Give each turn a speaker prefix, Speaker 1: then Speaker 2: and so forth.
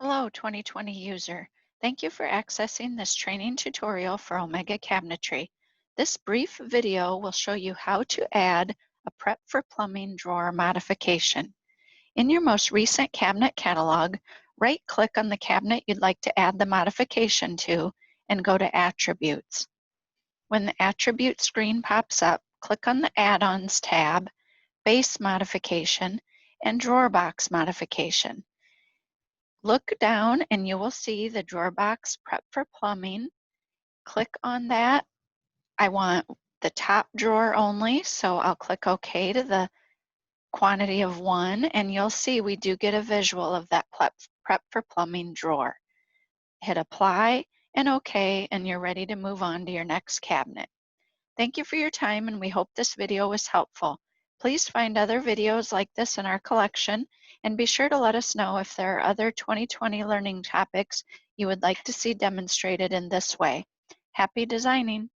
Speaker 1: Hello, 2020 user. Thank you for accessing this training tutorial for Omega Cabinetry. This brief video will show you how to add a Prep for Plumbing drawer modification. In your most recent cabinet catalog, right-click on the cabinet you'd like to add the modification to and go to Attributes. When the Attribute screen pops up, click on the Add-ons tab, Base Modification, and Drawer Box Modification. Look down and you will see the drawer box Prep for Plumbing. Click on that. I want the top drawer only, so I'll click OK to the quantity of 1, and you'll see we do get a visual of that Prep for Plumbing drawer. Hit Apply and OK, and you're ready to move on to your next cabinet. Thank you for your time, and we hope this video was helpful. Please find other videos like this in our collection, and be sure to let us know if there are other 2020 learning topics you would like to see demonstrated in this way. Happy designing!